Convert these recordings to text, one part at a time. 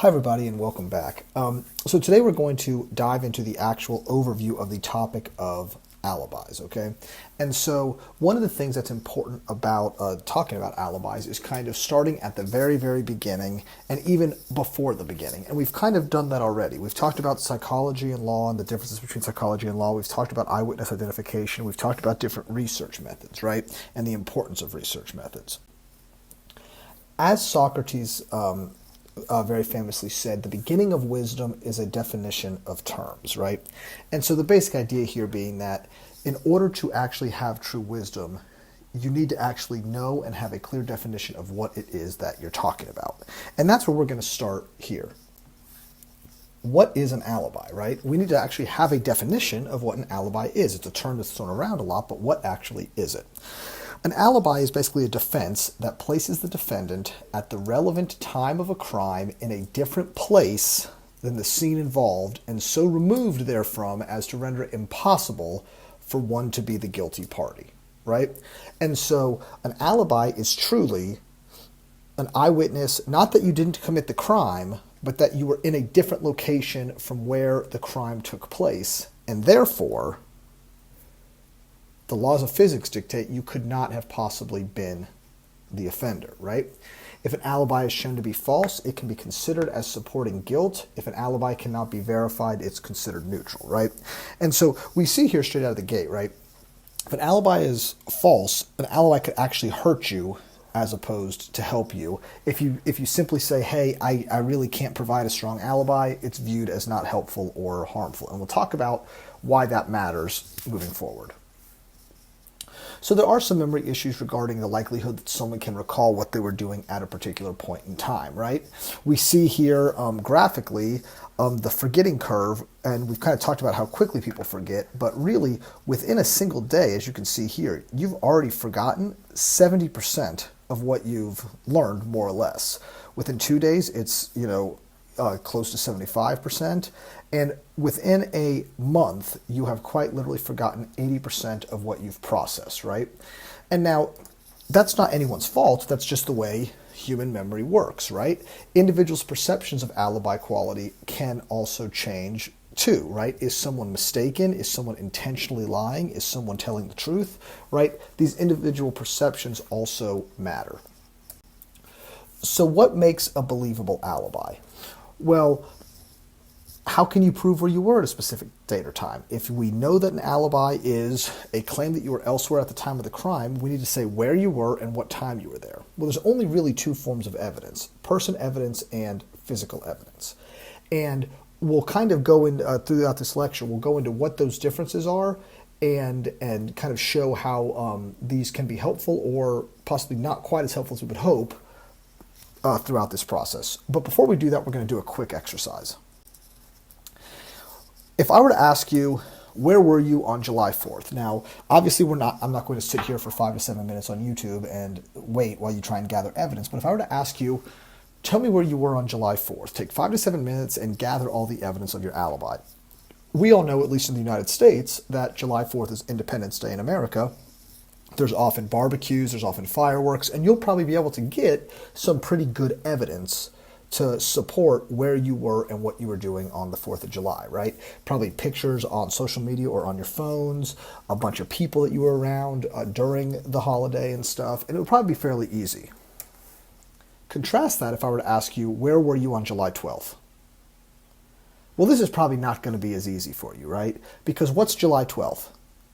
Hi everybody and welcome back. So today we're going to dive into the actual overview of the topic of alibis, okay? And so one of the things that's important about talking about alibis is kind of starting at the very, very beginning and even before the beginning. And we've kind of done that already. We've talked about psychology and law and the differences between psychology and law. We've talked about eyewitness identification. We've talked about different research methods, right? And the importance of research methods. As Socrates very famously said, the beginning of wisdom is a definition of terms, right? And so the basic idea here being that in order to actually have true wisdom, you need to actually know and have a clear definition of what it is that you're talking about. And that's where we're going to start here. What is an alibi, right? We need to actually have a definition of what an alibi is. It's a term that's thrown around a lot, but what actually is it? An alibi is basically a defense that places the defendant at the relevant time of a crime in a different place than the scene involved and so removed therefrom as to render it impossible for one to be the guilty party, right? And so an alibi is truly an eyewitness, not that you didn't commit the crime, but that you were in a different location from where the crime took place, and therefore the laws of physics dictate you could not have possibly been the offender, right? If an alibi is shown to be false, it can be considered as supporting guilt. If an alibi cannot be verified, it's considered neutral, right? And so we see here straight out of the gate, right? If an alibi is false, an alibi could actually hurt you as opposed to help you. If you simply say, hey, I really can't provide a strong alibi, it's viewed as not helpful or harmful. And we'll talk about why that matters moving forward. So there are some memory issues regarding the likelihood that someone can recall what they were doing at a particular point in time, right? We see here graphically the forgetting curve, and we've kind of talked about how quickly people forget, but really within a single day, as you can see here, you've already forgotten 70% of what you've learned, more or less. Within 2 days, it's, close to 75%. And within a month, you have quite literally forgotten 80% of what you've processed, right? And now, that's not anyone's fault. That's just the way human memory works, right? Individuals' perceptions of alibi quality can also change too, right? Is someone mistaken? Is someone intentionally lying? Is someone telling the truth, right? These individual perceptions also matter. So what makes a believable alibi? Well, how can you prove where you were at a specific date or time? If we know that an alibi is a claim that you were elsewhere at the time of the crime, we need to say where you were and what time you were there. Well, there's only really two forms of evidence: person evidence and physical evidence. And we'll kind of go in throughout this lecture, we'll go into what those differences are and kind of show how these can be helpful or possibly not quite as helpful as we would hope throughout this process. But before we do that, we're going to do a quick exercise. If I were to ask you, where were you on July 4th? Now, obviously I'm not going to sit here for 5 to 7 minutes on YouTube and wait while you try and gather evidence. But if I were to ask you, tell me where you were on July 4th, take 5 to 7 minutes and gather all the evidence of your alibi. We all know, at least in the United States, that July 4th is Independence Day in America. There's often barbecues, there's often fireworks, and you'll probably be able to get some pretty good evidence to support where you were and what you were doing on the 4th of July, right? Probably pictures on social media or on your phones, a bunch of people that you were around during the holiday and stuff, and it would probably be fairly easy. Contrast that if I were to ask you, where were you on July 12th? Well, this is probably not going to be as easy for you, right? Because what's July 12th?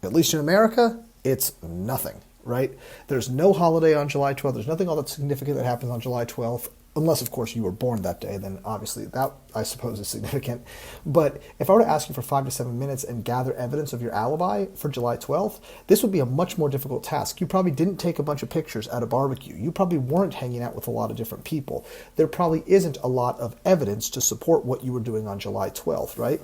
At least in America, it's nothing, right? There's no holiday on July 12th. There's nothing all that significant that happens on July 12th. Unless, of course, you were born that day, then obviously that, I suppose, is significant. But if I were to ask you for 5 to 7 minutes and gather evidence of your alibi for July 12th, this would be a much more difficult task. You probably didn't take a bunch of pictures at a barbecue. You probably weren't hanging out with a lot of different people. There probably isn't a lot of evidence to support what you were doing on July 12th, right?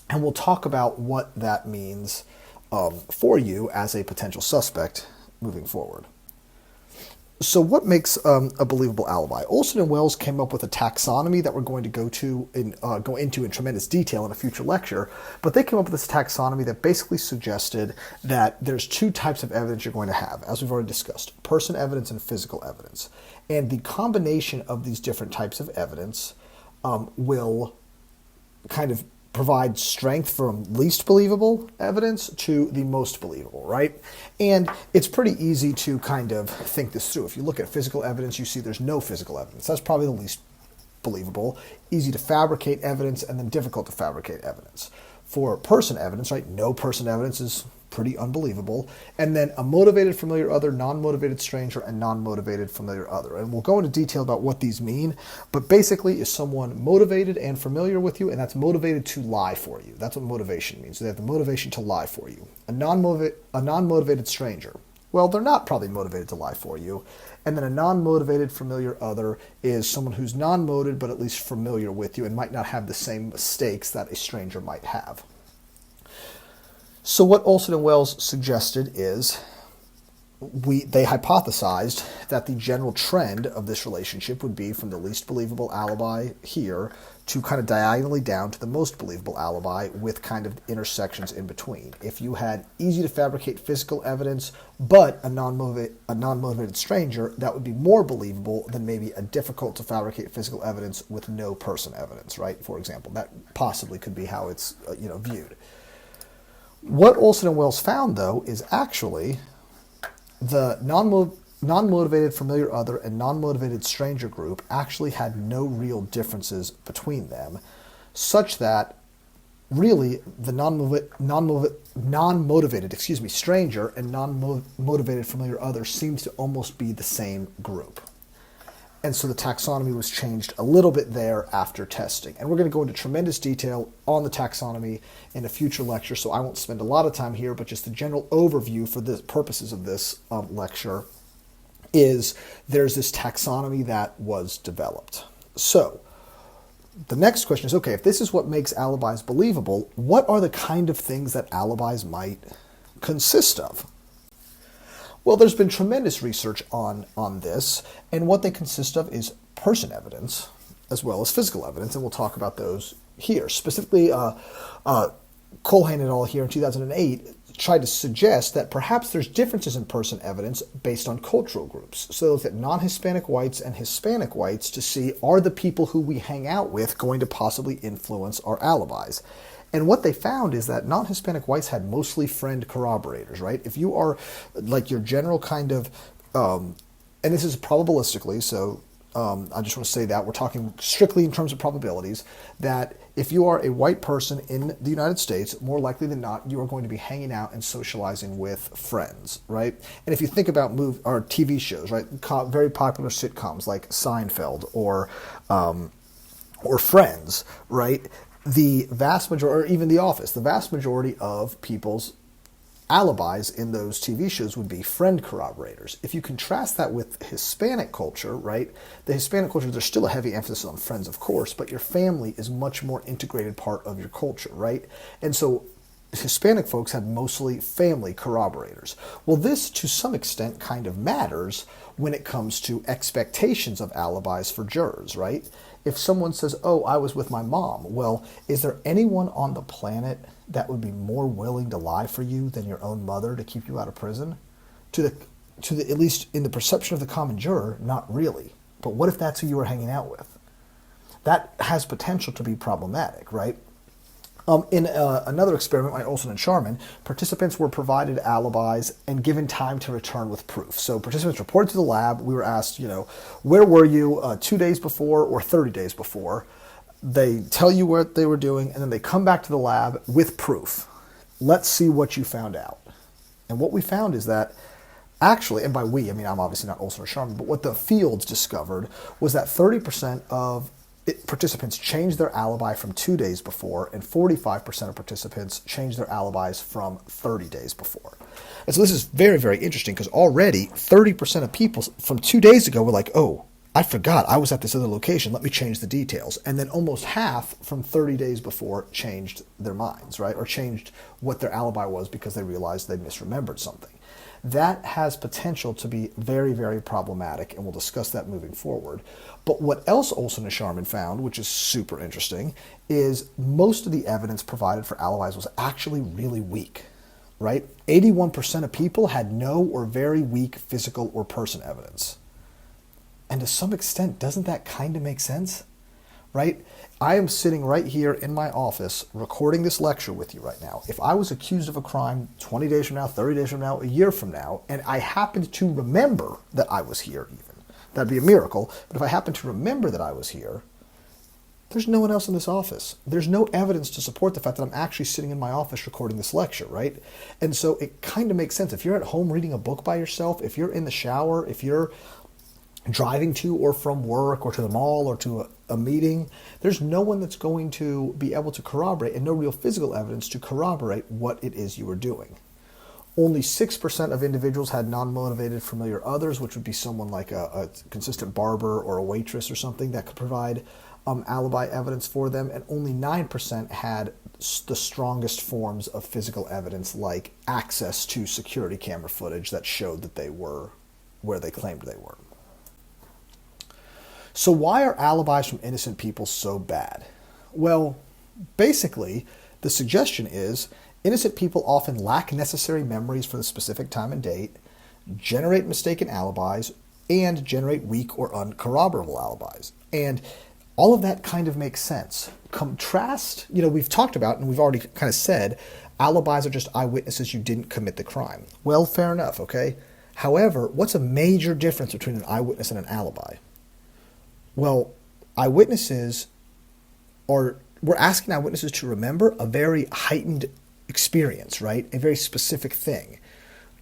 And we'll talk about what that means for you as a potential suspect moving forward. So what makes a believable alibi? Olson and Wells came up with a taxonomy that we're going to go into in tremendous detail in a future lecture, but they came up with this taxonomy that basically suggested that there's two types of evidence you're going to have, as we've already discussed: person evidence and physical evidence. And the combination of these different types of evidence will kind of provide strength from least believable evidence to the most believable, right? And it's pretty easy to kind of think this through. If you look at physical evidence, you see there's no physical evidence. That's probably the least believable. Easy to fabricate evidence, and then difficult to fabricate evidence. For person evidence, right, no person evidence is pretty unbelievable. And then a motivated familiar other, non-motivated stranger, and non-motivated familiar other. And we'll go into detail about what these mean, but basically is someone motivated and familiar with you, and that's motivated to lie for you. That's what motivation means. So they have the motivation to lie for you. A non-motivated stranger, well, they're not probably motivated to lie for you. And then a non-motivated familiar other is someone who's non-motivated but at least familiar with you and might not have the same mistakes that a stranger might have. So what Olson and Wells suggested is they hypothesized that the general trend of this relationship would be from the least believable alibi here to kind of diagonally down to the most believable alibi with kind of intersections in between. If you had easy to fabricate physical evidence but a non-motivated stranger, that would be more believable than maybe a difficult to fabricate physical evidence with no person evidence, right? For example, that possibly could be how it's viewed. What Olson and Wells found, though, is actually the non-motivated familiar other and non-motivated stranger group actually had no real differences between them, such that really the non-motivated stranger and non-motivated familiar other seems to almost be the same group. And so the taxonomy was changed a little bit there after testing. And we're going to go into tremendous detail on the taxonomy in a future lecture, so I won't spend a lot of time here, but just the general overview for the purposes of this lecture is there's this taxonomy that was developed. So the next question is, okay, if this is what makes alibis believable, what are the kind of things that alibis might consist of? Well, there's been tremendous research on this, and what they consist of is person evidence as well as physical evidence, and we'll talk about those here. Specifically, Colhan et al. Here in 2008 tried to suggest that perhaps there's differences in person evidence based on cultural groups. So they looked at non-Hispanic whites and Hispanic whites to see, are the people who we hang out with going to possibly influence our alibis? And what they found is that non-Hispanic whites had mostly friend corroborators, right? If you are like your general kind of, and this is probabilistically, so I just want to say that we're talking strictly in terms of probabilities, that if you are a white person in the United States, more likely than not, you are going to be hanging out and socializing with friends, right? And if you think about or TV shows, right, very popular sitcoms like Seinfeld or Friends, right? The vast majority, or even The Office, the vast majority of people's alibis in those TV shows would be friend corroborators. If you contrast that with Hispanic culture, right, the Hispanic culture, there's still a heavy emphasis on friends, of course, but your family is much more integrated part of your culture, right? And so Hispanic folks had mostly family corroborators. Well, this, to some extent, kind of matters when it comes to expectations of alibis for jurors, right? If someone says, oh, I was with my mom, well, is there anyone on the planet that would be more willing to lie for you than your own mother to keep you out of prison? To the at least in the perception of the common juror, not really. But what if that's who you were hanging out with? That has potential to be problematic, right? In another experiment by Olson and Sharman, participants were provided alibis and given time to return with proof. So participants reported to the lab. We were asked, where were you 2 days before or 30 days before? They tell you what they were doing, and then they come back to the lab with proof. Let's see what you found out. And what we found is that actually, and by we, I mean, I'm obviously not Olson or Sharman, but what the fields discovered was that 30% of participants changed their alibi from 2 days before, and 45% of participants changed their alibis from 30 days before. And so this is very, very interesting because already 30% of people from 2 days ago were like, oh, I forgot I was at this other location. Let me change the details. And then almost half from 30 days before changed their minds, right? Or changed what their alibi was because they realized they misremembered something. That has potential to be very, very problematic, and we'll discuss that moving forward. But what else Olson and Sharman found, which is super interesting, is most of the evidence provided for alibis was actually really weak, right? 81% of people had no or very weak physical or person evidence. And to some extent, doesn't that kind of make sense? right? I am sitting right here in my office recording this lecture with you right now. If I was accused of a crime 20 days from now, 30 days from now, a year from now, and I happened to remember that I was here even, that'd be a miracle. But if I happen to remember that I was here, there's no one else in this office. There's no evidence to support the fact that I'm actually sitting in my office recording this lecture, right? And so it kind of makes sense. If you're at home reading a book by yourself, if you're in the shower, if you're driving to or from work or to the mall or to a meeting, there's no one that's going to be able to corroborate, and no real physical evidence to corroborate what it is you were doing. Only 6% of individuals had non-motivated familiar others, which would be someone like a consistent barber or a waitress or something that could provide alibi evidence for them, and only 9% had the strongest forms of physical evidence, like access to security camera footage that showed that they were where they claimed they were. So why are alibis from innocent people so bad? Well, basically, the suggestion is innocent people often lack necessary memories for the specific time and date, generate mistaken alibis, and generate weak or uncorroborable alibis. And all of that kind of makes sense. Contrast, we've talked about, and we've already kind of said, alibis are just eyewitnesses you didn't commit the crime. Well, fair enough, okay? However, what's a major difference between an eyewitness and an alibi? Well, eyewitnesses we're asking eyewitnesses to remember a very heightened experience, right? A very specific thing.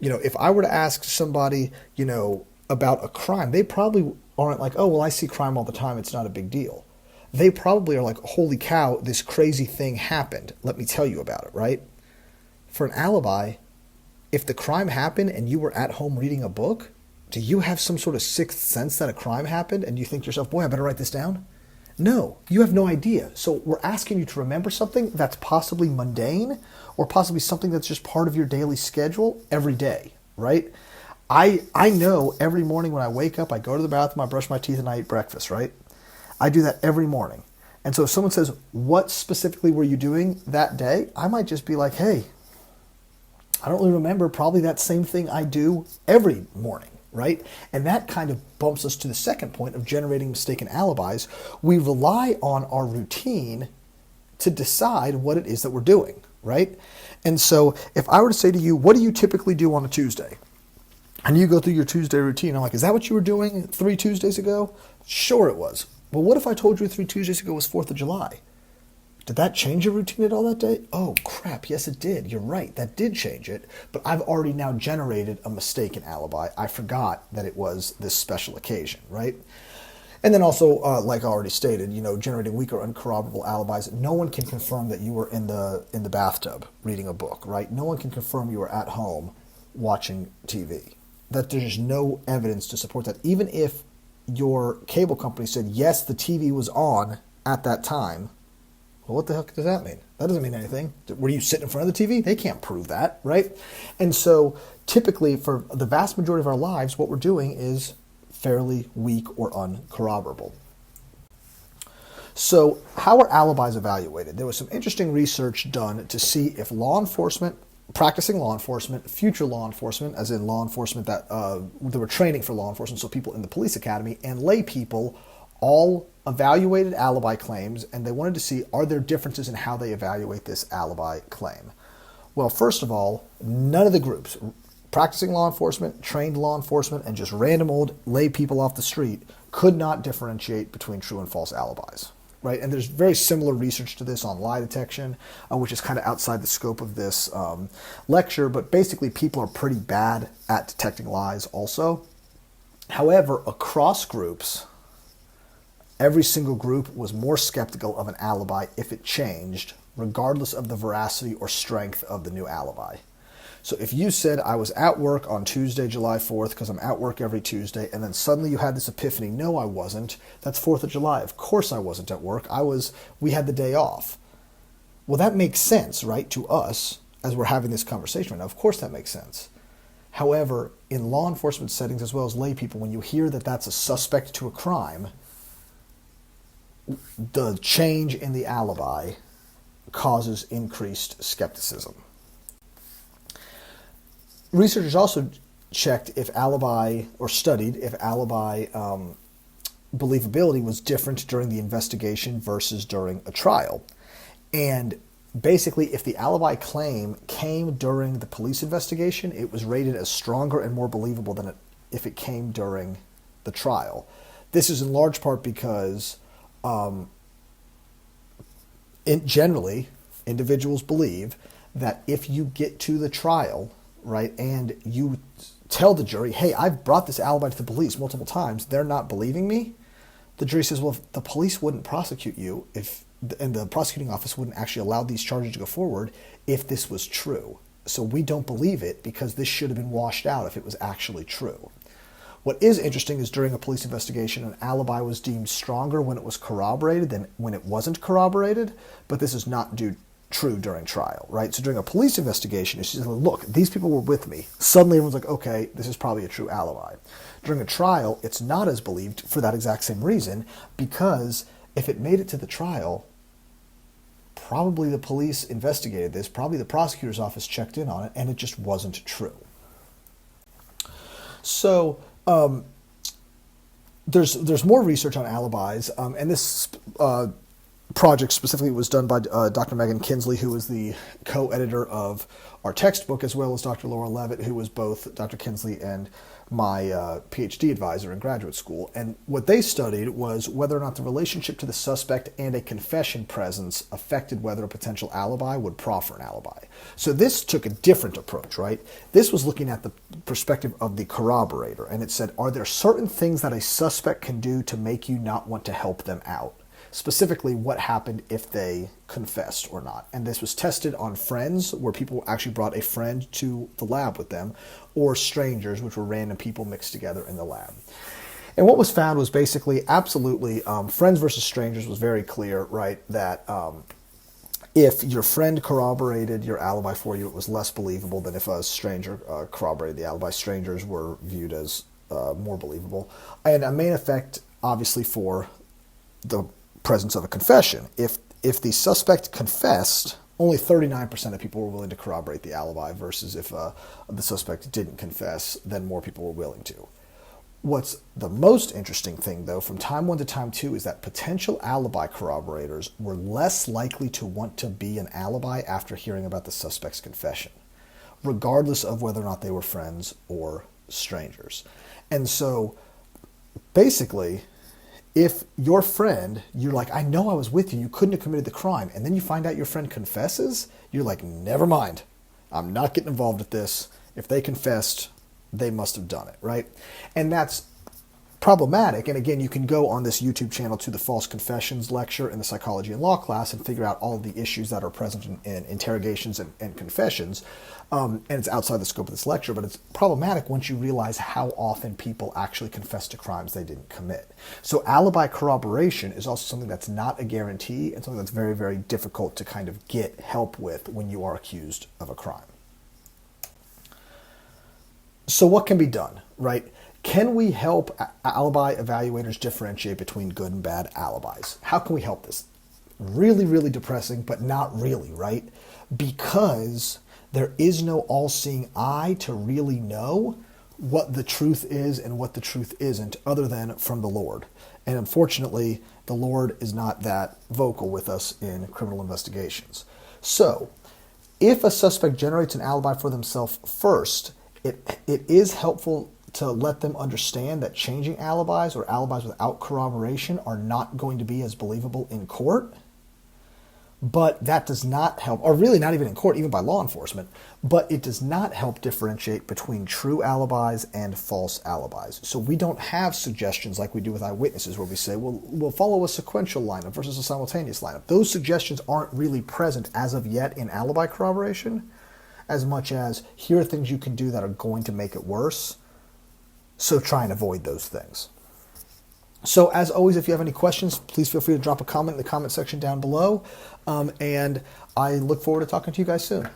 If I were to ask somebody, about a crime, they probably aren't like, oh, well, I see crime all the time, it's not a big deal. They probably are like, holy cow, this crazy thing happened. Let me tell you about it, right? For an alibi, if the crime happened and you were at home reading a book, do you have some sort of sixth sense that a crime happened and you think to yourself, boy, I better write this down? No, you have no idea. So we're asking you to remember something that's possibly mundane or possibly something that's just part of your daily schedule every day, right? I know every morning when I wake up, I go to the bathroom, I brush my teeth, and I eat breakfast, right? I do that every morning. And so if someone says, what specifically were you doing that day? I might just be like, hey, I don't really remember, probably that same thing I do every morning, right? And that kind of bumps us to the second point of generating mistaken alibis. We rely on our routine to decide what it is that we're doing, right? And so if I were to say to you, what do you typically do on a Tuesday? And you go through your Tuesday routine. I'm like, is that what you were doing 3 Tuesdays ago? Sure it was. But what if I told you 3 Tuesdays ago was 4th of July? Did that change your routine at all that day? Oh, crap. Yes, it did. You're right. That did change it. But I've already now generated a mistaken alibi. I forgot that it was this special occasion, right? And then also, like I already stated, generating weak or uncorroborable alibis. No one can confirm that you were in the bathtub reading a book, right? No one can confirm you were at home watching TV. That there's no evidence to support that. Even if your cable company said, yes, the TV was on at that time, well, what the heck does that mean? That doesn't mean anything. Were you sitting in front of the TV? They can't prove that, right? And so typically for the vast majority of our lives, what we're doing is fairly weak or uncorroborable. So how are alibis evaluated? There was some interesting research done to see if practicing law enforcement, future law enforcement, as in law enforcement that they were training for law enforcement, so people in the police academy, and lay people all evaluated alibi claims, and they wanted to see, are there differences in how they evaluate this alibi claim? Well, first of all, none of the groups, practicing law enforcement, trained law enforcement, and just random old lay people off the street, could not differentiate between true and false alibis. Right? And there's very similar research to this on lie detection, which is kind of outside the scope of this lecture, but basically people are pretty bad at detecting lies also. However, across groups, every single group was more skeptical of an alibi if it changed, regardless of the veracity or strength of the new alibi. So if you said, I was at work on Tuesday, July 4th, because I'm at work every Tuesday, and then suddenly you had this epiphany, no, I wasn't. That's 4th of July. Of course I wasn't at work. We had the day off. Well, that makes sense, right, to us as we're having this conversation right now. Of course that makes sense. However, in law enforcement settings as well as lay people, when you hear that that's a suspect to a crime, the change in the alibi causes increased skepticism. Researchers also checked if alibi, or studied if alibi believability was different during the investigation versus during a trial. And basically, if the alibi claim came during the police investigation, it was rated as stronger and more believable than if it came during the trial. This is in large part because generally, individuals believe that if you get to the trial, right, and you tell the jury, hey, I've brought this alibi to the police multiple times, they're not believing me, the jury says, well, if the police wouldn't prosecute you and the prosecuting office wouldn't actually allow these charges to go forward if this was true. So we don't believe it because this should have been washed out if it was actually true. What is interesting is during a police investigation, an alibi was deemed stronger when it was corroborated than when it wasn't corroborated, but this is not true during trial, right? So during a police investigation, it's just like, look, these people were with me. Suddenly everyone's like, okay, this is probably a true alibi. During a trial, it's not as believed for that exact same reason, because if it made it to the trial, probably the police investigated this, probably the prosecutor's office checked in on it, and it just wasn't true. So there's more research on alibis, and this project specifically was done by Dr. Megan Kinsley, who was the co-editor of our textbook, as well as Dr. Laura Levitt, who was both Dr. Kinsley and my PhD advisor in graduate school. And what they studied was whether or not the relationship to the suspect and a confession presence affected whether a potential alibi would proffer an alibi. So this took a different approach, right? This was looking at the perspective of the corroborator, and it said, are there certain things that a suspect can do to make you not want to help them out? Specifically, what happened if they confessed or not. And this was tested on friends, where people actually brought a friend to the lab with them, or strangers, which were random people mixed together in the lab. And what was found was basically absolutely friends versus strangers was very clear, right, that if your friend corroborated your alibi for you, it was less believable than if a stranger corroborated the alibi. Strangers were viewed as more believable. And a main effect, obviously, for the presence of a confession. If the suspect confessed, only 39% of people were willing to corroborate the alibi, versus if the suspect didn't confess, then more people were willing to. What's the most interesting thing, though, from time 1 to time 2, is that potential alibi corroborators were less likely to want to be an alibi after hearing about the suspect's confession, regardless of whether or not they were friends or strangers. And so, basically, if your friend, you're like, I know I was with you, you couldn't have committed the crime, and then you find out your friend confesses, you're like, never mind, I'm not getting involved with this. If they confessed, they must have done it, right? And that's problematic. And again, you can go on this YouTube channel to the false confessions lecture in the psychology and law class and figure out all of the issues that are present in interrogations and confessions. And it's outside the scope of this lecture, but it's problematic once you realize how often people actually confess to crimes they didn't commit. So alibi corroboration is also something that's not a guarantee, and something that's very, very difficult to kind of get help with when you are accused of a crime. So what can be done, right? Can we help alibi evaluators differentiate between good and bad alibis? How can we help this? Really, really depressing, but not really, right? Because there is no all-seeing eye to really know what the truth is and what the truth isn't, other than from the Lord. And unfortunately, the Lord is not that vocal with us in criminal investigations. So, if a suspect generates an alibi for themselves first, it is helpful to let them understand that changing alibis or alibis without corroboration are not going to be as believable in court. But that does not help, or really not even in court, even by law enforcement, but it does not help differentiate between true alibis and false alibis. So we don't have suggestions like we do with eyewitnesses, where we say, well, we'll follow a sequential lineup versus a simultaneous lineup. Those suggestions aren't really present as of yet in alibi corroboration, as much as here are things you can do that are going to make it worse. So try and avoid those things. So as always, if you have any questions, please feel free to drop a comment in the comment section down below. And I look forward to talking to you guys soon.